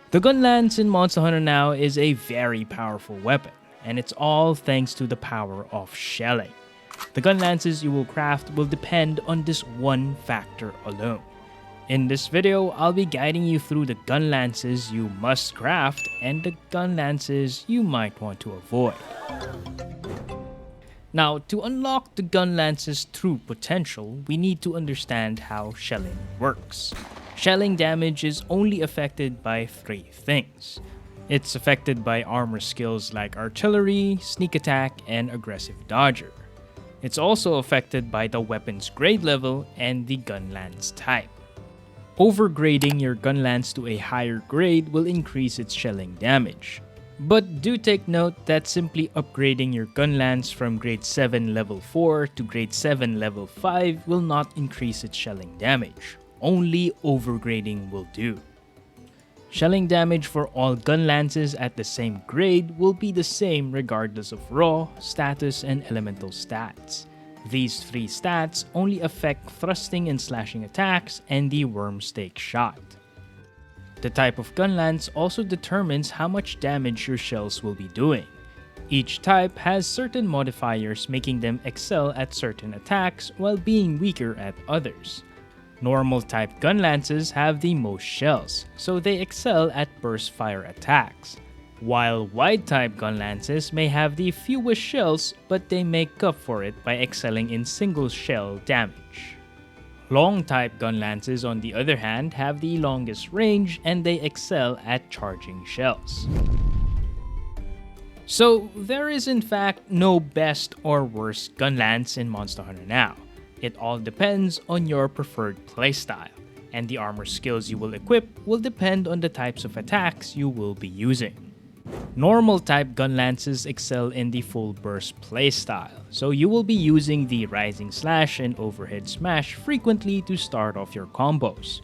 The Gunlance in Monster Hunter now is a very powerful weapon, and it's all thanks to the power of shelling. The Gunlances you will craft will depend on this one factor alone. In this video, I'll be guiding you through the Gunlances you must craft and the Gunlances you might want to avoid. Now, to unlock the Gunlance's true potential, we need to understand how shelling works. Shelling damage is only affected by three things. It's affected by armor skills like artillery, sneak attack, and aggressive dodger. It's also affected by the weapon's grade level and the Gunlance type. Overgrading your Gunlance to a higher grade will increase its shelling damage. But do take note that simply upgrading your Gunlance from grade 7 level 4 to grade 7 level 5 will not increase its shelling damage. Only overgrading will do. Shelling damage for all Gunlances at the same grade will be the same regardless of raw, status, and elemental stats. These three stats only affect thrusting and slashing attacks and the worm stake shot. The type of Gunlance also determines how much damage your shells will be doing. Each type has certain modifiers making them excel at certain attacks while being weaker at others. Normal type Gunlances have the most shells, so they excel at burst fire attacks, while wide type Gunlances may have the fewest shells, but they make up for it by excelling in single shell damage. Long type Gunlances, on the other hand, have the longest range and they excel at charging shells. So there is in fact no best or worst Gunlance in Monster Hunter now. It all depends on your preferred playstyle, and the armor skills you will equip will depend on the types of attacks you will be using. Normal type Gunlances excel in the full burst playstyle, so you will be using the rising slash and overhead smash frequently to start off your combos.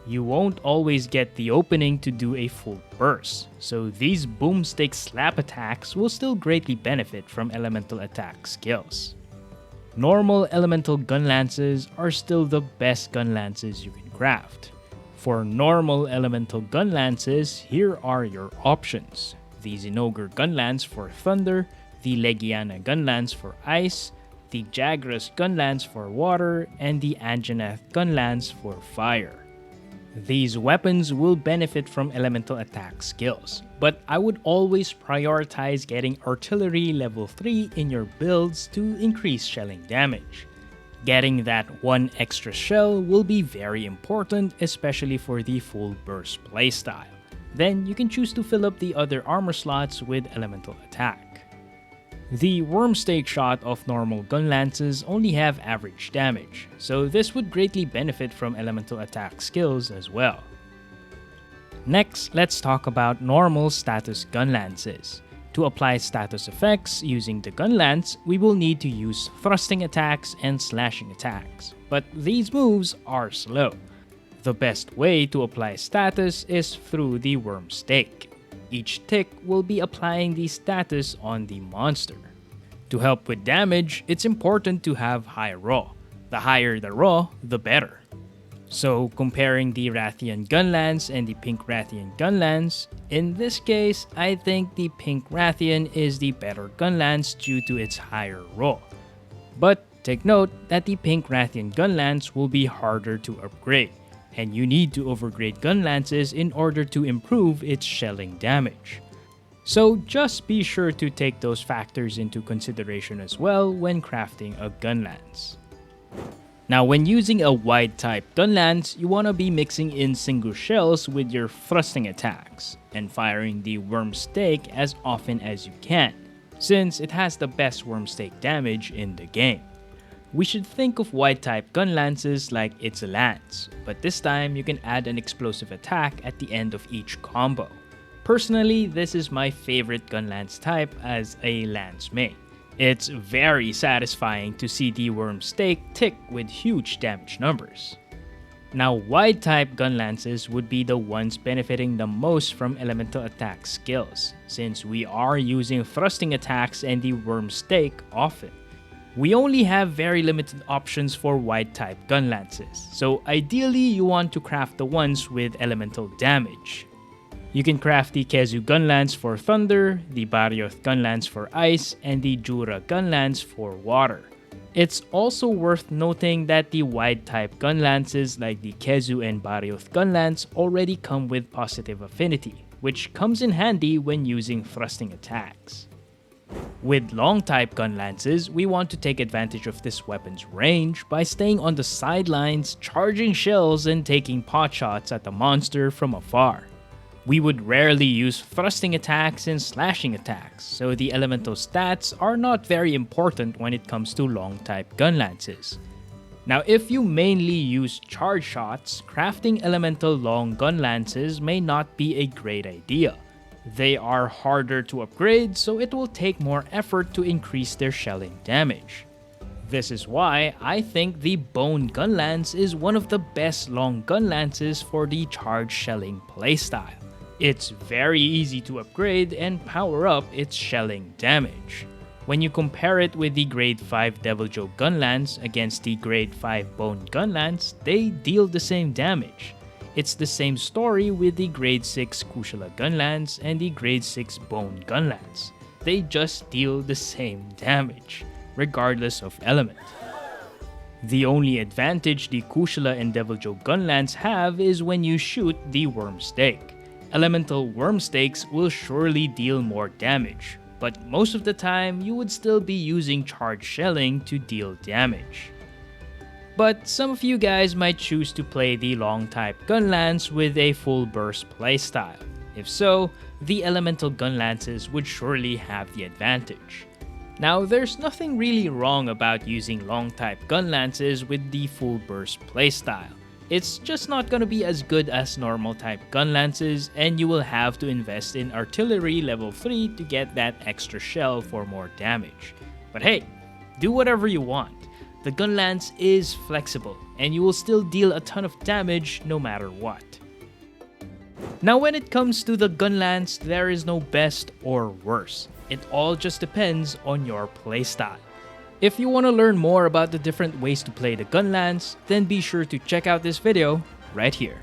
You won't always get the opening to do a full burst, so these boomstick slap attacks will still greatly benefit from elemental attack skills. Normal elemental Gunlances are still the best Gunlances you can craft. For normal elemental Gunlances, here are your options. The Zinogre Gunlance for thunder, the Legiana Gunlance for ice, the Jagras Gunlance for water, and the Anjanath Gunlance for fire. These weapons will benefit from elemental attack skills, but I would always prioritize getting artillery level 3 in your builds to increase shelling damage. Getting that one extra shell will be very important, especially for the full burst playstyle. Then you can choose to fill up the other armor slots with elemental attack. The worm stake shot of normal Gunlances only have average damage, so this would greatly benefit from elemental attack skills as well. Next, let's talk about normal status Gunlances. To apply status effects using the Gunlance, we will need to use thrusting attacks and slashing attacks, but these moves are slow. The best way to apply status is through the worm stake. Each tick will be applying the status on the monster. To help with damage, it's important to have high raw. The higher the raw, the better. So comparing the Rathian Gunlance and the Pink Rathian Gunlance, in this case, I think the Pink Rathian is the better Gunlance due to its higher raw. But take note that the Pink Rathian Gunlance will be harder to upgrade, and you need to overgrade Gunlances in order to improve its shelling damage. So just be sure to take those factors into consideration as well when crafting a Gunlance. Now when using a wide type Gunlance, you want to be mixing in single shells with your thrusting attacks, and firing the worm stake as often as you can, since it has the best worm stake damage in the game. We should think of wide type Gunlances like it's a lance, but this time you can add an explosive attack at the end of each combo. Personally, this is my favorite Gunlance type as a lance main. It's very satisfying to see the worm stake tick with huge damage numbers. Now wide type Gunlances would be the ones benefiting the most from elemental attack skills, since we are using thrusting attacks and the worm stake often. We only have very limited options for wide type Gunlances, so ideally you want to craft the ones with elemental damage. You can craft the Kezu Gunlance for thunder, the Barioth Gunlance for ice, and the Jura Gunlance for water. It's also worth noting that the wide type Gunlances like the Kezu and Barioth Gunlance already come with positive affinity, which comes in handy when using thrusting attacks. With long type Gunlances, we want to take advantage of this weapon's range by staying on the sidelines, charging shells, and taking potshots at the monster from afar. We would rarely use thrusting attacks and slashing attacks, so the elemental stats are not very important when it comes to long type Gunlances. Now, if you mainly use charge shots, crafting elemental long Gunlances may not be a great idea. They are harder to upgrade, so it will take more effort to increase their shelling damage. This is why I think the Bone Gunlance is one of the best long Gunlances for the charge shelling playstyle. It's very easy to upgrade and power up its shelling damage. When you compare it with the grade 5 Deviljho Gunlance against the grade 5 Bone Gunlance, they deal the same damage. It's the same story with the grade 6 Kushala Gunlance and the grade 6 Bone Gunlance. They just deal the same damage, regardless of element. The only advantage the Kushala and Deviljho Gunlance have is when you shoot the Worm Stake. Elemental Worm Stakes will surely deal more damage, but most of the time you would still be using charge shelling to deal damage. But some of you guys might choose to play the long type Gunlance with a full burst playstyle. If so, the elemental Gunlances would surely have the advantage. Now, there's nothing really wrong about using long type Gunlances with the full burst playstyle. It's just not gonna be as good as normal type Gunlances, and you will have to invest in artillery level 3 to get that extra shell for more damage. But hey, do whatever you want. The Gunlance is flexible, and you will still deal a ton of damage no matter what. Now when it comes to the Gunlance, there is no best or worst. It all just depends on your playstyle. If you want to learn more about the different ways to play the Gunlance, then be sure to check out this video right here.